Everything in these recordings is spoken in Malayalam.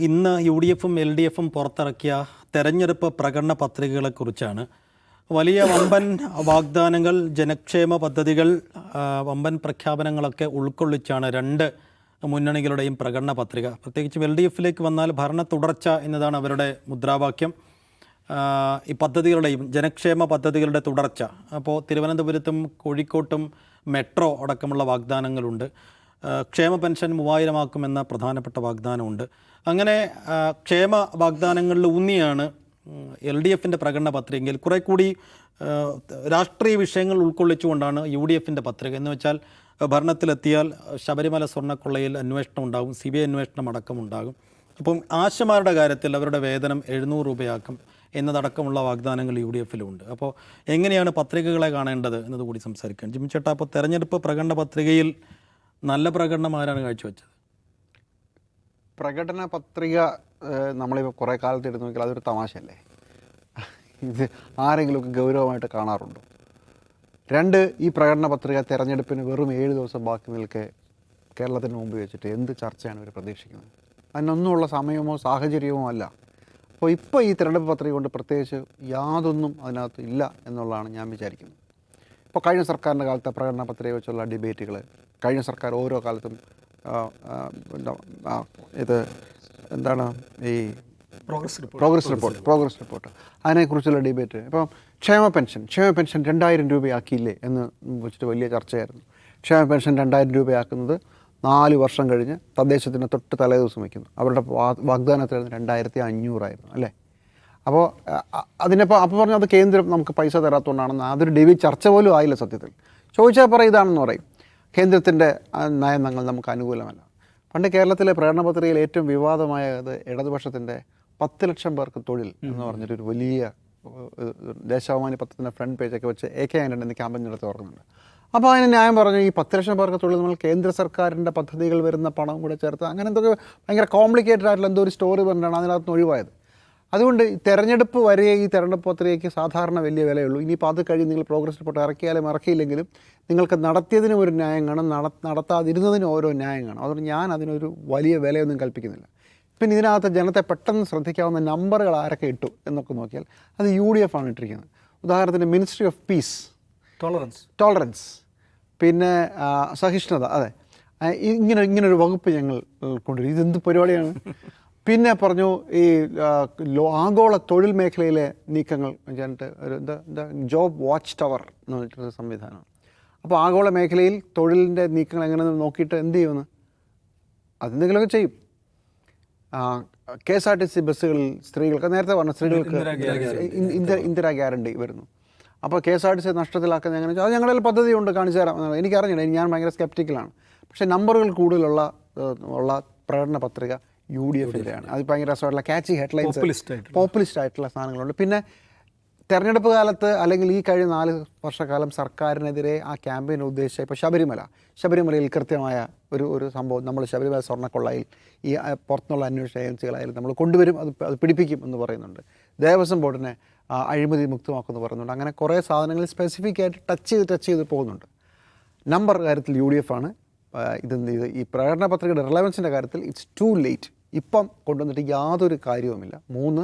ഇന്ന് UDFും LDFും പുറത്തിറക്കിയ തെരഞ്ഞെടുപ്പ് പ്രകടന പത്രികകളെക്കുറിച്ചാണ്. വലിയ വമ്പൻ വാഗ്ദാനങ്ങൾ, ജനക്ഷേമ പദ്ധതികൾ, വമ്പൻ പ്രഖ്യാപനങ്ങളൊക്കെ ഉൾക്കൊള്ളിച്ചാണ് രണ്ട് മുന്നണികളുടെയും പ്രകടന പത്രിക. പ്രത്യേകിച്ചും LDFിലേക്ക് വന്നാൽ ഭരണ തുടർച്ച എന്നതാണ് അവരുടെ മുദ്രാവാക്യം. ഈ പദ്ധതികളുടെയും ജനക്ഷേമ പദ്ധതികളുടെ തുടർച്ച. അപ്പോൾ തിരുവനന്തപുരത്തും കോഴിക്കോട്ടും മെട്രോ അടക്കമുള്ള വാഗ്ദാനങ്ങളുണ്ട്. ക്ഷേമ പെൻഷൻ 3000 ആക്കുമെന്ന പ്രധാനപ്പെട്ട വാഗ്ദാനമുണ്ട്. അങ്ങനെ ക്ഷേമ വാഗ്ദാനങ്ങളിൽ ഊന്നിയാണ് LDFിൻ്റെ പ്രകടന പത്രികയിൽ കുറെ കൂടി രാഷ്ട്രീയ വിഷയങ്ങൾ ഉൾക്കൊള്ളിച്ചുകൊണ്ടാണ് UDFിൻ്റെ പത്രിക. എന്ന് വെച്ചാൽ ഭരണത്തിലെത്തിയാൽ ശബരിമല സ്വർണ്ണക്കൊള്ളയിൽ അന്വേഷണം ഉണ്ടാകും, CBI അന്വേഷണം അടക്കമുണ്ടാകും. അപ്പം ആശമാരുടെ കാര്യത്തിൽ അവരുടെ വേതനം 700 രൂപയാക്കും എന്നതടക്കമുള്ള വാഗ്ദാനങ്ങൾ UDFിലുണ്ട്. അപ്പോൾ എങ്ങനെയാണ് പത്രികകളെ കാണേണ്ടത് എന്നതുകൂടി സംസാരിക്കാൻ ജിമ്മി ചേട്ടാ. അപ്പോൾ തെരഞ്ഞെടുപ്പ് പ്രകടന പത്രികയിൽ നല്ല പ്രകടനം ആരാണ് കാഴ്ചവെച്ചത്? പ്രകടന പത്രിക നമ്മളിപ്പോൾ കുറേ കാലത്ത് എടുത്ത് നോക്കിയാൽ അതൊരു തമാശയല്ലേ? ഇത് ആരെങ്കിലുമൊക്കെ ഗൗരവമായിട്ട് കാണാറുണ്ടോ? രണ്ട്, ഈ പ്രകടന പത്രിക തെരഞ്ഞെടുപ്പിന് വെറും 7 ദിവസം ബാക്കി നിൽക്കെ കേരളത്തിന് മുമ്പ് വെച്ചിട്ട് എന്ത് ചർച്ചയാണ് ഇവർ പ്രതീക്ഷിക്കുന്നത്? അതിനൊന്നുമുള്ള സമയമോ സാഹചര്യമോ അല്ല. അപ്പോൾ ഇപ്പോൾ ഈ തെരഞ്ഞെടുപ്പ് പത്രിക കൊണ്ട് പ്രത്യേകിച്ച് യാതൊന്നും അതിനകത്ത് ഇല്ല എന്നുള്ളതാണ് ഞാൻ വിചാരിക്കുന്നത്. ഇപ്പോൾ കഴിഞ്ഞ സർക്കാരിൻ്റെ കാലത്തെ പ്രകടന പത്രിക വെച്ചുള്ള ഡിബേറ്റുകൾ, കഴിഞ്ഞ സർക്കാർ ഓരോ കാലത്തും ഇത് എന്താണ് ഈ പ്രോഗ്രസ് റിപ്പോർട്ട് അതിനെക്കുറിച്ചുള്ള ഡിബേറ്റ്. ഇപ്പം ക്ഷേമ പെൻഷൻ 2000 രൂപയാക്കിയില്ലേ എന്ന് വെച്ചിട്ട് വലിയ ചർച്ചയായിരുന്നു. ക്ഷേമ പെൻഷൻ 2000 രൂപയാക്കുന്നത് 4 വർഷം കഴിഞ്ഞ് തദ്ദേശത്തിന് തൊട്ട് തലേ ദിവസം വയ്ക്കുന്നു. അവരുടെ വാഗ്ദാനത്തിൽ 2500 ആയിരുന്നു അല്ലേ? അപ്പോൾ അപ്പോൾ പറഞ്ഞു അത് കേന്ദ്രം നമുക്ക് പൈസ തരാത്തതുകൊണ്ടാണെന്ന്. അതൊരു ഡിബേറ്റ് ചർച്ച പോലും ആയില്ല സത്യത്തിൽ. ചോദിച്ചാൽ പറയും ഇതാണെന്ന് പറയും, കേന്ദ്രത്തിൻ്റെ നയങ്ങൾ നമുക്ക് അനുകൂലമല്ല. പണ്ട് കേരളത്തിലെ പ്രകടന പത്രികയിൽ ഏറ്റവും വിവാദമായത് ഇടതുപക്ഷത്തിൻ്റെ 10 ലക്ഷം പേർക്ക് തൊഴിൽ എന്ന് പറഞ്ഞിട്ടൊരു വലിയ ദേശാഭിമാനി പത്രത്തിൻ്റെ ഫ്രണ്ട് പേജൊക്കെ വെച്ച് AK ആൻ്റണി ക്യാമ്പയിൻ നടത്തി ഓർക്കുന്നുണ്ട്. അപ്പോൾ അതിന് ന്യായം പറഞ്ഞു, ഈ 10 ലക്ഷം പേർക്ക് തൊഴിൽ നമ്മൾ കേന്ദ്ര സർക്കാരിൻ്റെ പദ്ധതികൾ വരുന്ന പണം കൂടെ ചേർത്ത് അങ്ങനെ എന്തൊക്കെ ഭയങ്കര കോംപ്ലിക്കേറ്റഡ് ആയിട്ടുള്ള എന്തോ ഒരു സ്റ്റോറി പറഞ്ഞാണ് അതിനകത്ത് ഒഴിവായത്. അതുകൊണ്ട് തെരഞ്ഞെടുപ്പ് വരെ ഈ തെരഞ്ഞെടുപ്പ് പത്രികയ്ക്ക് സാധാരണ വലിയ വിലയുള്ളൂ. ഇനിയിപ്പോൾ അത് കഴിഞ്ഞ് നിങ്ങൾ പ്രോഗ്രസ് റിപ്പോർട്ട് ഇറക്കിയാലും ഇറക്കിയില്ലെങ്കിലും നിങ്ങൾക്ക് നടത്തിയതിനും ഒരു ന്യായം കാണും, നടത്താതിരുന്നതിനും ഓരോ ന്യായം കാണും. അതുകൊണ്ട് ഞാൻ അതിനൊരു വലിയ വിലയൊന്നും കൽപ്പിക്കുന്നില്ല. പിന്നെ ഇതിനകത്ത് ജനത്തെ പെട്ടെന്ന് ശ്രദ്ധിക്കാവുന്ന നമ്പറുകൾ ആരൊക്കെ ഇട്ടു എന്നൊക്കെ നോക്കിയാൽ അത് UDF ആണ് ഇട്ടിരിക്കുന്നത്. ഉദാഹരണത്തിന് മിനിസ്ട്രി ഓഫ് പീസ്, ടോളറൻസ്, പിന്നെ സഹിഷ്ണുത. അതെ, ഇങ്ങനൊരു വകുപ്പ് ഞങ്ങൾ കൊണ്ടുവരും. ഇതെന്ത് പരിപാടിയാണ്? പിന്നെ പറഞ്ഞു ഈ ആഗോള തൊഴിൽ മേഖലയിലെ നീക്കങ്ങൾ എന്നിട്ട് ഒരു എന്താ ജോബ് വാച്ച് ടവർ എന്ന് പറഞ്ഞിട്ടൊരു സംവിധാനം. അപ്പോൾ ആഗോള മേഖലയിൽ തൊഴിലിൻ്റെ നീക്കങ്ങൾ എങ്ങനെയെന്ന് നോക്കിയിട്ട് എന്ത് ചെയ്യുമെന്ന് അതെന്തെങ്കിലുമൊക്കെ ചെയ്യും. KSRTC ബസ്സുകളിൽ സ്ത്രീകൾക്ക്, നേരത്തെ പറഞ്ഞ സ്ത്രീകൾക്ക് ഇന്ദിരാ ഗ്യാരണ്ടി വരുന്നു. അപ്പോൾ KSRTC നഷ്ടത്തിലാക്കുന്ന എങ്ങനെ അത് ഞങ്ങളുടെ പദ്ധതി കൊണ്ട് കാണിച്ചു തരാം. എനിക്കറിഞ്ഞില്ല, ഞാൻ ഭയങ്കര സ്കെപ്റ്റിക്കലാണ്. പക്ഷേ നമ്പറുകൾ കൂടുതലുള്ള പ്രകടന പത്രിക UDFിൻ്റെയാണ്. അത് ഭയങ്കര രസമായിട്ടുള്ള ക്യാച്ചി ഹെഡ്ലൈൻസ്, പോപ്പുലിസ്റ്റ് ആയിട്ടുള്ള സാധനങ്ങളുണ്ട്. പിന്നെ തെരഞ്ഞെടുപ്പ് കാലത്ത് അല്ലെങ്കിൽ ഈ കഴിഞ്ഞ 4 വർഷക്കാലം സർക്കാരിനെതിരെ ആ ക്യാമ്പയിൻ ഉദ്ദേശിച്ച ഇപ്പോൾ ശബരിമലയിൽ കൃത്യമായ ഒരു സംഭവം നമ്മൾ ശബരിമല സ്വർണ്ണക്കൊള്ളയിൽ ഈ പുറത്തുനിന്നുള്ള അന്വേഷണ ഏജൻസികളായാലും നമ്മൾ കൊണ്ടുവരും, അത് പിടിപ്പിക്കും എന്ന് പറയുന്നുണ്ട്. ദേവസ്വം ബോർഡിനെ അഴിമതി മുക്തമാക്കുമെന്ന് പറയുന്നുണ്ട്. അങ്ങനെ കുറേ സാധനങ്ങൾ സ്പെസിഫിക് ആയിട്ട് ടച്ച് ചെയ്ത് പോകുന്നുണ്ട്. നമ്പർ കാര്യത്തിൽ UDF ആണ്. ഈ പ്രകടന പത്രികയുടെ റിലവൻസിൻ്റെ കാര്യത്തിൽ ഇറ്റ്സ് ടു ലേറ്റ്. ഇപ്പം കൊണ്ടുവന്നിട്ട് യാതൊരു കാര്യവുമില്ല. 3,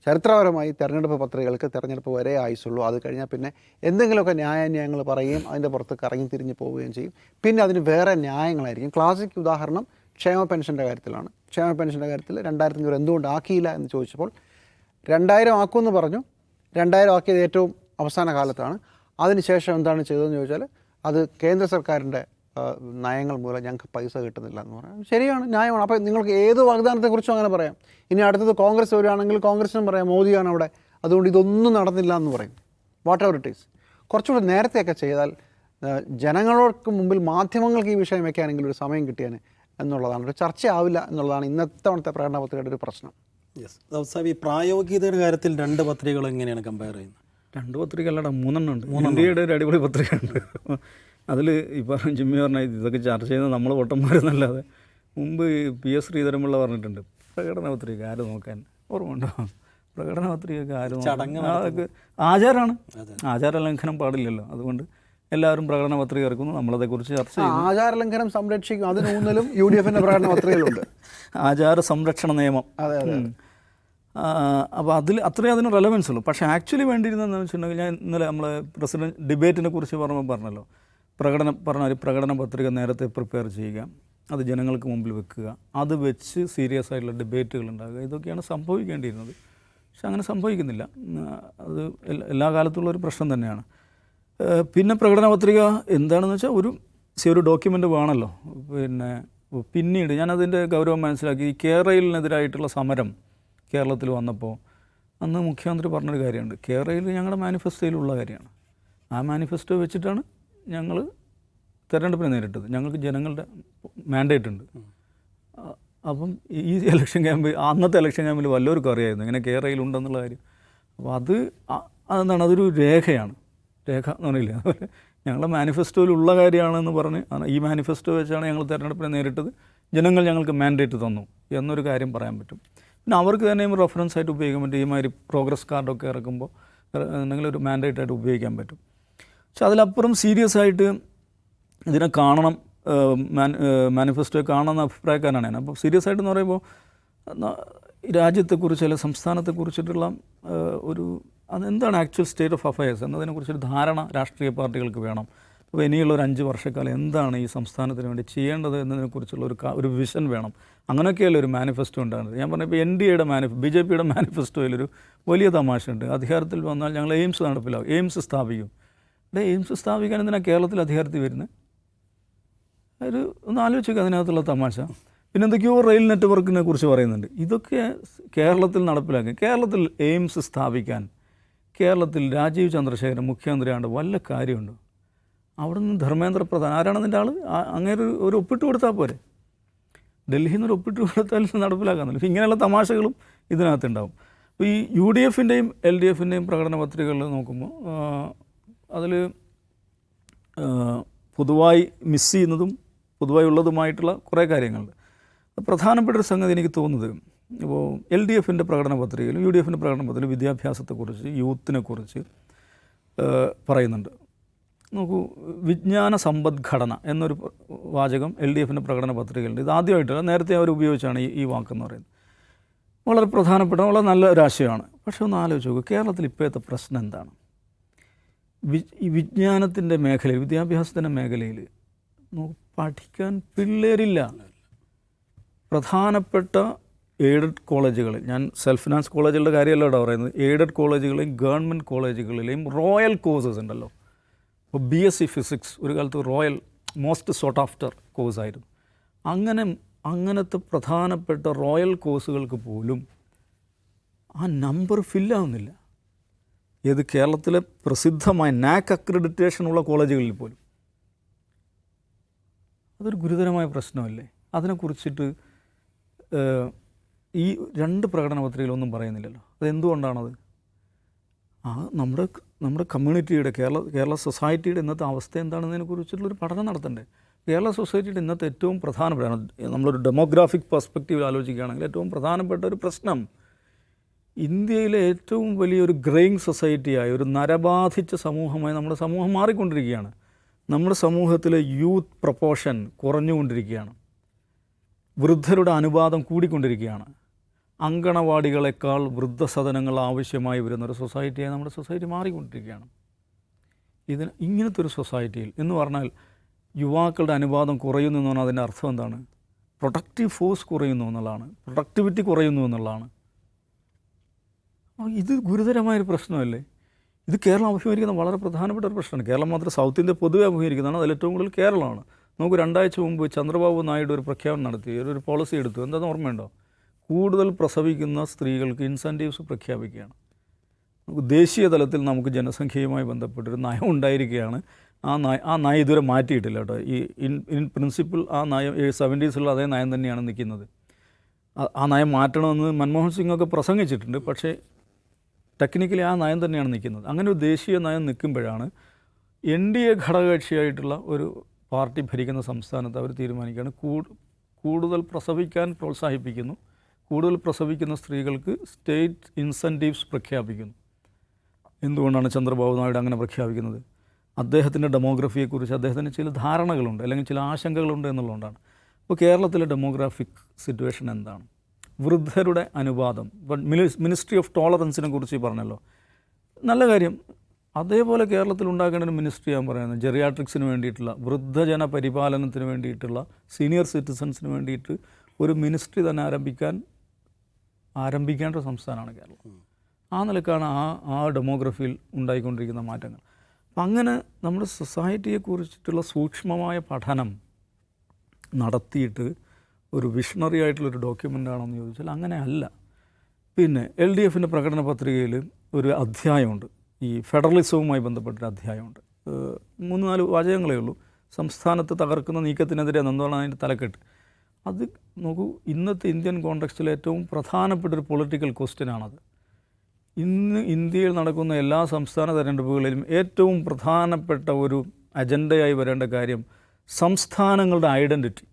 ചരിത്രപരമായി തെരഞ്ഞെടുപ്പ് പത്രികകൾക്ക് തെരഞ്ഞെടുപ്പ് വരെ ആയുസുള്ളൂ. അത് കഴിഞ്ഞാൽ പിന്നെ എന്തെങ്കിലുമൊക്കെ ന്യായങ്ങൾ പറയുകയും അതിൻ്റെ പുറത്ത് കറങ്ങി തിരിഞ്ഞ് പോവുകയും ചെയ്യും. പിന്നെ അതിന് വേറെ ന്യായങ്ങളായിരിക്കും. ക്ലാസിക് ഉദാഹരണം ക്ഷേമ പെൻഷൻ്റെ കാര്യത്തിലാണ്. ക്ഷേമ പെൻഷൻ്റെ കാര്യത്തിൽ 2500 എന്തുകൊണ്ട് ആക്കിയില്ല എന്ന് ചോദിച്ചപ്പോൾ 2000 ആക്കുമെന്ന് പറഞ്ഞു. 2000 ആക്കിയത് ഏറ്റവും അവസാന കാലത്താണ്. അതിനുശേഷം എന്താണ് ചെയ്തതെന്ന് ചോദിച്ചാൽ അത് കേന്ദ്ര സർക്കാരിൻ്റെ നയങ്ങൾ മൂലം ഞങ്ങൾക്ക് പൈസ കിട്ടുന്നില്ല എന്ന് പറയാം. ശരിയാണ്, ന്യായമാണ്. അപ്പോൾ നിങ്ങൾക്ക് ഏത് വാഗ്ദാനത്തെക്കുറിച്ചും അങ്ങനെ പറയാം. ഇനി അടുത്തത് കോൺഗ്രസ് വരികയാണെങ്കിൽ കോൺഗ്രസിനും പറയാം മോദിയാണ് അവിടെ, അതുകൊണ്ട് ഇതൊന്നും നടന്നില്ല എന്ന് പറയും. What ever it is. കുറച്ചുകൂടി നേരത്തെയൊക്കെ ചെയ്താൽ ജനങ്ങൾക്ക് മുമ്പിൽ മാധ്യമങ്ങൾക്ക് ഈ വിഷയം വയ്ക്കാനെങ്കിൽ ഒരു സമയം കിട്ടിയാൽ എന്നുള്ളതാണ്. ഒരു ചർച്ചയാവില്ല എന്നുള്ളതാണ് ഇന്നത്തെ പ്രകടന പത്രികയുടെ ഒരു പ്രശ്നം. ഈ പ്രായോഗികതയുടെ കാര്യത്തിൽ 2 പത്രികകൾ എങ്ങനെയാണ് കമ്പയർ ചെയ്യുന്നത്? 2 പത്രിക അല്ലടാ, 3 ഉണ്ട്. ഇന്ത്യയുടെ ഒരു അടിപൊളി പത്രിക ഉണ്ട്. അതിൽ ഇപ്പോൾ ജിമ്മി പറഞ്ഞ ഇതൊക്കെ ചർച്ച ചെയ്യുന്നത് നമ്മൾ പൊട്ടന്മാരെന്നല്ലാതെ മുമ്പ് PS ശ്രീധരൻപിള്ള പറഞ്ഞിട്ടുണ്ട്, പ്രകടന പത്രിക ആര് നോക്കാൻ, ഓർമ്മയുണ്ടോ? പ്രകടന പത്രികയൊക്കെ ആര് നോക്കാൻ? അതൊക്കെ ആചാരമാണ്, ആചാര ലംഘനം പാടില്ലല്ലോ. അതുകൊണ്ട് എല്ലാവരും പ്രകടന പത്രിക ഇറക്കുന്നു, നമ്മളതേക്കുറിച്ച് ചർച്ച ചെയ്യുന്നു. ആചാരലംഘനം സംരക്ഷിക്കും, അതിനൂന്നലും UDF പ്രകടന പത്രികയിലുണ്ട്. ആചാര സംരക്ഷണ നിയമം. അപ്പോൾ അത്രയും അതിന് റെലവൻസ് ഉള്ളൂ. പക്ഷേ ആക്ച്വലി വേണ്ടിയിരുന്നതെന്ന് വെച്ചിട്ടുണ്ടെങ്കിൽ, ഞാൻ ഇന്നലെ നമ്മളെ പ്രസിഡന്റ് ഡിബേറ്റിനെ കുറിച്ച് പറഞ്ഞല്ലോ, പ്രകടന പത്രിക നേരത്തെ പ്രിപ്പയർ ചെയ്യുക, അത് ജനങ്ങൾക്ക് മുമ്പിൽ വെക്കുക, അത് വെച്ച് സീരിയസ് ആയിട്ടുള്ള ഡിബേറ്റുകൾ ഉണ്ടാകുക, ഇതൊക്കെയാണ് സംഭവിക്കേണ്ടിയിരുന്നത്. പക്ഷെ അങ്ങനെ സംഭവിക്കുന്നില്ല. അത് എല്ലാ കാലത്തുള്ള ഒരു പ്രശ്നം തന്നെയാണ്. പിന്നെ പ്രകടന പത്രിക എന്താണെന്ന് വെച്ചാൽ ഒരു ഡോക്യുമെൻ്റ് വേണമല്ലോ. പിന്നീട് ഞാനതിൻ്റെ ഗൗരവം മനസ്സിലാക്കി. ഈ കേരളത്തിനെതിരായിട്ടുള്ള സമരം കേരളത്തിൽ വന്നപ്പോൾ അന്ന് മുഖ്യമന്ത്രി പറഞ്ഞൊരു കാര്യമുണ്ട്. കേരളയിൽ ഞങ്ങളുടെ മാനിഫെസ്റ്റോയിലുള്ള കാര്യമാണ്. ആ മാനിഫെസ്റ്റോ വെച്ചിട്ടാണ് ഞങ്ങൾ തെരഞ്ഞെടുപ്പിനെ നേരിട്ടത്. ഞങ്ങൾക്ക് ജനങ്ങളുടെ മാൻഡേറ്റ് ഉണ്ട്. അപ്പം ഈ ഇലക്ഷൻ ക്യാമ്പ്, അന്നത്തെ ഇലക്ഷൻ ക്യാമ്പിൽ വല്ലവർക്കും അറിയായിരുന്നു ഇങ്ങനെ കേരളയിലുണ്ടെന്നുള്ള കാര്യം. അപ്പോൾ അതെന്താണ്, അതൊരു രേഖയാണ്. രേഖ എന്ന് പറയില്ല, അതുപോലെ ഞങ്ങളുടെ മാനിഫെസ്റ്റോയിലുള്ള കാര്യമാണെന്ന് പറഞ്ഞ് ഈ മാനിഫെസ്റ്റോ വെച്ചാണ് ഞങ്ങൾ തെരഞ്ഞെടുപ്പിനെ നേരിട്ടത്, ജനങ്ങൾ ഞങ്ങൾക്ക് മാൻഡേറ്റ് തന്നു എന്നൊരു കാര്യം പറയാൻ പറ്റും. പിന്നെ അവർക്ക് തന്നെയും റെഫറൻസ് ആയിട്ട് ഉപയോഗിക്കാൻ പറ്റും. ഈ മാതിരി പ്രോഗ്രസ് കാർഡൊക്കെ ഇറക്കുമ്പോൾ എന്തെങ്കിലും ഒരു മാൻഡേറ്റ് ആയിട്ട് ഉപയോഗിക്കാൻ പറ്റും. പക്ഷെ അതിലപ്പുറം സീരിയസ് ആയിട്ട് ഇതിനെ കാണണം, മാനിഫെസ്റ്റോ കാണുന്ന അഭിപ്രായക്കാരാണ് ഞാൻ. അപ്പോൾ സീരിയസ് ആയിട്ടെന്ന് പറയുമ്പോൾ രാജ്യത്തെക്കുറിച്ച് അല്ലെങ്കിൽ സംസ്ഥാനത്തെക്കുറിച്ചിട്ടുള്ള അതെന്താണ് ആക്ച്വൽ സ്റ്റേറ്റ് ഓഫ് അഫയേഴ്സ് എന്നതിനെക്കുറിച്ചൊരു ധാരണ രാഷ്ട്രീയ പാർട്ടികൾക്ക് വേണം. അപ്പോൾ ഇനിയുള്ള ഒരു 5 വർഷക്കാലം എന്താണ് ഈ സംസ്ഥാനത്തിന് വേണ്ടി ചെയ്യേണ്ടത് എന്നതിനെക്കുറിച്ചുള്ള ഒരു വിഷൻ വേണം. അങ്ങനെയൊക്കെയല്ലേ ഒരു മാനിഫെസ്റ്റോ ഉണ്ടാകുന്നത്. ഞാൻ പറഞ്ഞപ്പോൾ NDAയുടെ BJPയുടെ മാനിഫെസ്റ്റോയിലൊരു വലിയ തമാശയുണ്ട്. അധികാരത്തിൽ വന്നാൽ ഞങ്ങൾ എയിംസ് നടപ്പിലാവും, എയിംസ് സ്ഥാപിക്കും. എയിംസ് സ്ഥാപിക്കാൻ എന്തിനാണ് കേരളത്തിൽ അധികാരത്തിൽ വരുന്നത്? ഒന്ന് ആലോചിക്കുക അതിനകത്തുള്ള തമാശ. പിന്നെ എന്തൊക്കെയോ റെയിൽ നെറ്റ്വർക്കിനെ കുറിച്ച് പറയുന്നുണ്ട്. ഇതൊക്കെ കേരളത്തിൽ നടപ്പിലാക്കുക. കേരളത്തിൽ എയിംസ് സ്ഥാപിക്കാൻ കേരളത്തിൽ രാജീവ് ചന്ദ്രശേഖരൻ മുഖ്യമന്ത്രിയാണ്ട് വല്ല കാര്യമുണ്ടോ? അവിടെ നിന്ന് ധർമ്മേന്ദ്ര പ്രധാൻ, ആരാണ് അതിൻ്റെ ആൾ, അങ്ങനെ ഒരു ഒപ്പിട്ട് കൊടുത്താൽ പോരെ? ഡൽഹിയിൽ നിന്നൊരു ഒപ്പിട്ട് കൊടുത്താൽ നടപ്പിലാക്കാമെന്നല്ലോ. ഇങ്ങനെയുള്ള തമാശകളും ഇതിനകത്തുണ്ടാവും. അപ്പോൾ ഈ UDFൻ്റെയും LDFൻ്റെയും പ്രകടന പത്രികകൾ നോക്കുമ്പോൾ അതിൽ പൊതുവായി മിസ് ചെയ്യുന്നതും പൊതുവായി ഉള്ളതുമായിട്ടുള്ള കുറേ കാര്യങ്ങളുണ്ട്. പ്രധാനപ്പെട്ടൊരു സംഗതി എനിക്ക് തോന്നുന്നത്, ഇപ്പോൾ LDFൻ്റെ പ്രകടന പത്രികയിലും UDFൻ്റെ പ്രകടന പത്രികയിലും വിദ്യാഭ്യാസത്തെക്കുറിച്ച്, യൂത്തിനെക്കുറിച്ച് പറയുന്നുണ്ട്. നോക്കൂ, വിജ്ഞാന സമ്പദ്ഘടന എന്നൊരു വാചകം LDFൻ്റെ പ്രകടന പത്രികയിലുണ്ട്. ഇത് ആദ്യമായിട്ട് നേരത്തെ അവർ ഉപയോഗിച്ചാണ് ഈ വാക്കെന്ന് പറയുന്നത്. വളരെ പ്രധാനപ്പെട്ട, വളരെ നല്ല ഒരു ആശയമാണ്. പക്ഷേ ഒന്ന് ആലോചിച്ച് നോക്കൂ, കേരളത്തിൽ ഇപ്പോഴത്തെ പ്രശ്നം എന്താണ്? ഈ വിജ്ഞാനത്തിൻ്റെ മേഖലയിൽ, വിദ്യാഭ്യാസത്തിൻ്റെ മേഖലയിൽ പഠിക്കാൻ പിള്ളേരില്ല. പ്രധാനപ്പെട്ട എയ്ഡഡ് കോളേജുകളിൽ, ഞാൻ സെൽഫ് ഫിനാൻസ് കോളേജുകളുടെ കാര്യമല്ല ഇവിടെ പറയുന്നത്, എയ്ഡഡ് കോളേജുകളിലെയും ഗവൺമെൻറ് കോളേജുകളിലെയും റോയൽ കോഴ്സസ് ഉണ്ടല്ലോ. ഇപ്പോൾ BSc ഫിസിക്സ് ഒരു കാലത്ത് റോയൽ മോസ്റ്റ് സോട്ട് ആഫ്റ്റർ കോഴ്സായിരുന്നു. അങ്ങനത്തെ പ്രധാനപ്പെട്ട റോയൽ കോഴ്സുകൾക്ക് പോലും ആ നമ്പർ ഫില്ലാവുന്നില്ല. ഏത് കേരളത്തിലെ പ്രസിദ്ധമായ NAC അക്രഡിറ്റേഷനുള്ള കോളേജുകളിൽ പോലും. അതൊരു ഗുരുതരമായ പ്രശ്നമല്ലേ? അതിനെക്കുറിച്ചിട്ട് ഈ 2 പ്രകടന പത്രികയിലൊന്നും പറയുന്നില്ലല്ലോ. അതെന്തുകൊണ്ടാണത്? നമ്മുടെ കമ്മ്യൂണിറ്റിയുടെ, കേരള സൊസൈറ്റിയുടെ ഇന്നത്തെ അവസ്ഥ എന്താണെന്നതിനെക്കുറിച്ചിട്ടുള്ളൊരു പഠനം നടത്തണ്ടേ? കേരള സൊസൈറ്റിയുടെ ഇന്നത്തെ ഏറ്റവും പ്രധാനപ്പെട്ട, നമ്മളൊരു ഡെമോഗ്രാഫിക് പെർസ്പെക്റ്റീവ് ആലോചിക്കുകയാണെങ്കിൽ ഏറ്റവും പ്രധാനപ്പെട്ട ഒരു പ്രശ്നം, ഇന്ത്യയിലെ ഏറ്റവും വലിയൊരു ഗ്രെയിങ് സൊസൈറ്റിയായ, ഒരു നരബാധിച്ച സമൂഹമായി നമ്മുടെ സമൂഹം മാറിക്കൊണ്ടിരിക്കുകയാണ്. നമ്മുടെ സമൂഹത്തിലെ യൂത്ത് പ്രൊപ്പോർഷൻ കുറഞ്ഞുകൊണ്ടിരിക്കുകയാണ്. വൃദ്ധരുടെ അനുപാതം കൂടിക്കൊണ്ടിരിക്കുകയാണ്. അങ്കണവാടികളെക്കാൾ വൃദ്ധസദനങ്ങൾ ആവശ്യമായി വരുന്നൊരു സൊസൈറ്റിയായി നമ്മുടെ സൊസൈറ്റി മാറിക്കൊണ്ടിരിക്കുകയാണ്. ഇങ്ങനത്തെ ഒരു സൊസൈറ്റിയിൽ എന്ന് പറഞ്ഞാൽ യുവാക്കളുടെ അനുപാതം കുറയുന്നു എന്ന് പറഞ്ഞാൽ അതിൻ്റെ അർത്ഥം എന്താണ്? പ്രൊഡക്റ്റീവ് ഫോഴ്സ് കുറയുന്നു എന്നുള്ളതാണ്, പ്രൊഡക്ടിവിറ്റി കുറയുന്നു എന്നുള്ളതാണ്. ഇത് ഗുരുതരമായൊരു പ്രശ്നമല്ലേ? ഇത് കേരളം അഭിമുഖീകരിക്കുന്ന വളരെ പ്രധാനപ്പെട്ട ഒരു പ്രശ്നമാണ്. കേരളം മാത്രം, സൗത്ത് ഇന്ത്യ പൊതുവെ അഭിമുഖീകരിക്കുന്നതാണ്. അതിലേറ്റവും കൂടുതൽ കേരളമാണ്. നമുക്ക് 2 ആഴ്ച മുമ്പ് ചന്ദ്രബാബു നായിഡു ഒരു പ്രഖ്യാപനം നടത്തി, ഒരു പോളിസി എടുത്തു. എന്താണെന്ന് ഓർമ്മയുണ്ടോ? കൂടുതൽ പ്രസവിക്കുന്ന സ്ത്രീകൾക്ക് ഇൻസെൻറ്റീവ്സ് പ്രഖ്യാപിക്കുകയാണ്. നമുക്ക് ദേശീയ തലത്തിൽ നമുക്ക് ജനസംഖ്യയുമായി ബന്ധപ്പെട്ടൊരു നയം ഉണ്ടായിരിക്കുകയാണ്. ആ നയം ഇതുവരെ മാറ്റിയിട്ടില്ല കേട്ടോ. ഇൻ പ്രിൻസിപ്പിൾ ആ നയം 70s അതേ നയം തന്നെയാണ് നിൽക്കുന്നത്. ആ നയം മാറ്റണമെന്ന് മൻമോഹൻ സിംഗ് ഒക്കെ പ്രസംഗിച്ചിട്ടുണ്ട്. പക്ഷേ ടെക്നിക്കലി ആ നയം തന്നെയാണ് നിൽക്കുന്നത്. അങ്ങനെ ഒരു ദേശീയ നയം നിൽക്കുമ്പോഴാണ് NDA ഘടകകക്ഷിയായിട്ടുള്ള ഒരു പാർട്ടി ഭരിക്കുന്ന സംസ്ഥാനത്ത് അവർ തീരുമാനിക്കുകയാണ് കൂടുതൽ പ്രസവിക്കാൻ പ്രോത്സാഹിപ്പിക്കുന്നു, കൂടുതൽ പ്രസവിക്കുന്ന സ്ത്രീകൾക്ക് സ്റ്റേറ്റ് ഇൻസെൻറ്റീവ്സ് പ്രഖ്യാപിക്കുന്നു. എന്തുകൊണ്ടാണ് ചന്ദ്രബാബു നായിഡു അങ്ങനെ പ്രഖ്യാപിക്കുന്നത്? അദ്ദേഹത്തിൻ്റെ ഡെമോഗ്രഫിയെക്കുറിച്ച് അദ്ദേഹത്തിന് ചില ധാരണകളുണ്ട്, അല്ലെങ്കിൽ ചില ആശങ്കകളുണ്ട് എന്നുള്ളതുകൊണ്ടാണ്. അപ്പോൾ കേരളത്തിലെ ഡെമോഗ്രാഫിക് സിറ്റുവേഷൻ എന്താണ്? വൃദ്ധരുടെ അനുപാതം, ഇപ്പം മിനിസ്ട്രി ഓഫ് ടോളറൻസിനെ കുറിച്ച് പറഞ്ഞല്ലോ, നല്ല കാര്യം. അതേപോലെ കേരളത്തിൽ ഉണ്ടാക്കേണ്ട ഒരു മിനിസ്ട്രി ഞാൻ പറയുന്നത് ജെറിയാട്രിക്സിന് വേണ്ടിയിട്ടുള്ള, വൃദ്ധജന പരിപാലനത്തിന് വേണ്ടിയിട്ടുള്ള, സീനിയർ സിറ്റിസൺസിന് വേണ്ടിയിട്ട് ഒരു മിനിസ്ട്രി തന്നെ ആരംഭിക്കേണ്ട സംസ്ഥാനമാണ് കേരളം. ആ നിലക്കാണ് ആ ഡെമോഗ്രഫിയിൽ ഉണ്ടായിക്കൊണ്ടിരിക്കുന്ന മാറ്റങ്ങൾ. അപ്പം അങ്ങനെ നമ്മുടെ സൊസൈറ്റിയെക്കുറിച്ചിട്ടുള്ള സൂക്ഷ്മമായ പഠനം നടത്തിയിട്ട് ഒരു വിഷണറി ആയിട്ടുള്ളൊരു ഡോക്യുമെൻ്റ് ആണോ എന്ന് ചോദിച്ചാൽ അങ്ങനെ അല്ല. പിന്നെ LDFിൻ്റെ പ്രകടന പത്രികയിൽ ഒരു അധ്യായമുണ്ട്, ഈ ഫെഡറലിസവുമായി ബന്ധപ്പെട്ടൊരു അധ്യായമുണ്ട്. 3-4 വാചകങ്ങളേ ഉള്ളൂ. സംസ്ഥാനത്ത് തകർക്കുന്ന നീക്കത്തിനെതിരെ എന്താണ് അതിൻ്റെ തലക്കെട്ട്. അത് നോക്കൂ, ഇന്നത്തെ ഇന്ത്യൻ കോണ്ടെക്സ്റ്റിൽ ഏറ്റവും പ്രധാനപ്പെട്ടൊരു പൊളിറ്റിക്കൽ ക്വസ്റ്റ്യനാണത്. ഇന്ന് ഇന്ത്യയിൽ നടക്കുന്ന എല്ലാ സംസ്ഥാന തെരഞ്ഞെടുപ്പുകളിലും ഏറ്റവും പ്രധാനപ്പെട്ട ഒരു അജണ്ടയായി വരേണ്ട കാര്യം സംസ്ഥാനങ്ങളുടെ ഐഡൻറ്റിറ്റി.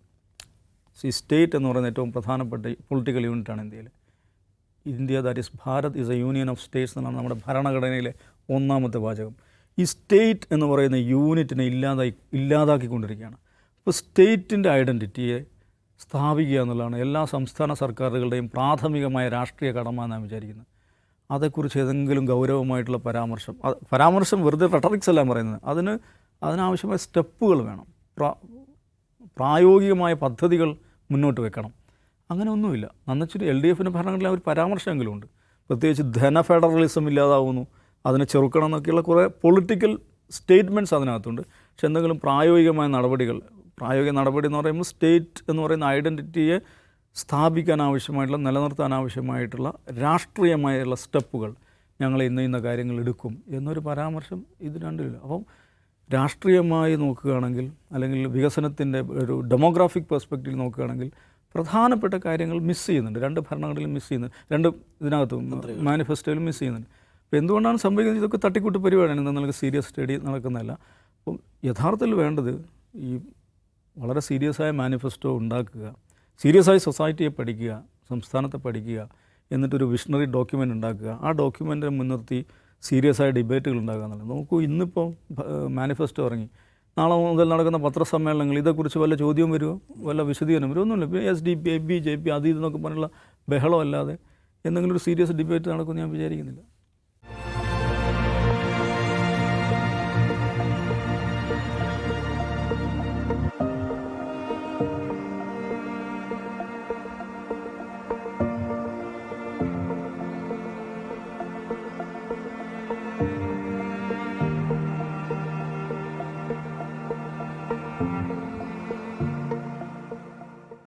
സ്റ്റേറ്റ് എന്ന് പറയുന്ന ഏറ്റവും പ്രധാനപ്പെട്ട പൊളിറ്റിക്കൽ യൂണിറ്റാണ് ഇന്ത്യയിൽ. India that is Bharat is A union of States എന്നാണ് നമ്മുടെ ഭരണഘടനയിലെ 1-ാമത്തെ വാചകം. ഈ സ്റ്റേറ്റ് എന്ന് പറയുന്ന യൂണിറ്റിനെ ഇല്ലാതാക്കിക്കൊണ്ടിരിക്കുകയാണ്. അപ്പോൾ സ്റ്റേറ്റിൻ്റെ ഐഡൻറ്റിറ്റിയെ സ്ഥാപിക്കുക എന്നുള്ളതാണ് എല്ലാ സംസ്ഥാന സർക്കാരുകളുടെയും പ്രാഥമികമായ രാഷ്ട്രീയ കടമ എന്നാണ് വിചാരിക്കുന്നത്. അതേക്കുറിച്ച് ഏതെങ്കിലും ഗൗരവമായിട്ടുള്ള പരാമർശം വെറുതെ റെട്ടറിക്സ് അല്ല പറയുന്നത്. അതിനാവശ്യമായ സ്റ്റെപ്പുകൾ വേണം, പ്രായോഗികമായ പദ്ധതികൾ മുന്നോട്ട് വെക്കണം. അങ്ങനെ ഒന്നുമില്ല. നന്നിച്ചിട്ട് LDFിൻ്റെ ഭരണഘടനയിൽ ഒരു പരാമർശമെങ്കിലും ഉണ്ട്. പ്രത്യേകിച്ച് ഫെഡറലിസം ഇല്ലാതാവുന്നു, അതിനെ ചെറുക്കണം എന്നൊക്കെയുള്ള കുറേ പൊളിറ്റിക്കൽ സ്റ്റേറ്റ്മെൻറ്റ്സ് അതിനകത്തുണ്ട്. പക്ഷെ എന്തെങ്കിലും പ്രായോഗിക നടപടി എന്ന് പറയുമ്പോൾ സ്റ്റേറ്റ് എന്ന് പറയുന്ന ഐഡൻറ്റിറ്റിയെ സ്ഥാപിക്കാൻ ആവശ്യമായിട്ടുള്ള, നിലനിർത്താൻ ആവശ്യമായിട്ടുള്ള രാഷ്ട്രീയമായുള്ള സ്റ്റെപ്പുകൾ ഞങ്ങൾ ഇന്ന കാര്യങ്ങൾ എടുക്കും എന്നൊരു പരാമർശം ഇത് രണ്ടില്ല. അപ്പം രാഷ്ട്രീയമായി നോക്കുകയാണെങ്കിൽ, അല്ലെങ്കിൽ വികസനത്തിൻ്റെ ഒരു ഡെമോഗ്രാഫിക് പെർസ്പെക്റ്റീവ് നോക്കുകയാണെങ്കിൽ പ്രധാനപ്പെട്ട കാര്യങ്ങൾ മിസ് ചെയ്യുന്നുണ്ട്. 2 ഭരണഘടനയിലും മിസ് ചെയ്യുന്നുണ്ട്, 2 ഇതിനകത്തും മാനിഫെസ്റ്റോയിലും മിസ് ചെയ്യുന്നുണ്ട്. അപ്പോൾ എന്തുകൊണ്ടാണ് സംഭവിക്കുന്നത്? ഇതൊക്കെ തട്ടിക്കൂട്ട് പരിപാടിയാണ്, നിങ്ങൾക്ക് സീരിയസ് സ്റ്റഡി നടക്കുന്നതല്ല. അപ്പം യഥാർത്ഥത്തിൽ വേണ്ടത് ഈ വളരെ സീരിയസായ മാനിഫെസ്റ്റോ ഉണ്ടാക്കുക, സീരിയസായി സൊസൈറ്റിയെ പഠിക്കുക, സംസ്ഥാനത്തെ പഠിക്കുക, എന്നിട്ടൊരു വിഷണറി ഡോക്യുമെൻ്റ് ഉണ്ടാക്കുക. ആ ഡോക്യുമെൻ്റ് മുൻനിർത്തി സീരിയസ് ആയ ഡിബേറ്റുകൾ ഉണ്ടാക്കുക എന്നുള്ളത്. നോക്കൂ, ഇന്നിപ്പോൾ മാനിഫെസ്റ്റോ ഇറങ്ങി, നാളെ മുതൽ നടക്കുന്ന പത്രസമ്മേളനങ്ങൾ ഇതേക്കുറിച്ച് വല്ല ചോദ്യവും വരുമോ, വല്ല വിശദീകരണം വരുമോ? ഒന്നുമില്ല. SDP, BJP അത് ഇതെന്നൊക്കെ പറഞ്ഞുള്ള ബഹളം അല്ലാതെ എന്തെങ്കിലും ഒരു സീരിയസ് ഡിബേറ്റ് നടക്കുമെന്ന് ഞാൻ വിചാരിക്കുന്നില്ല.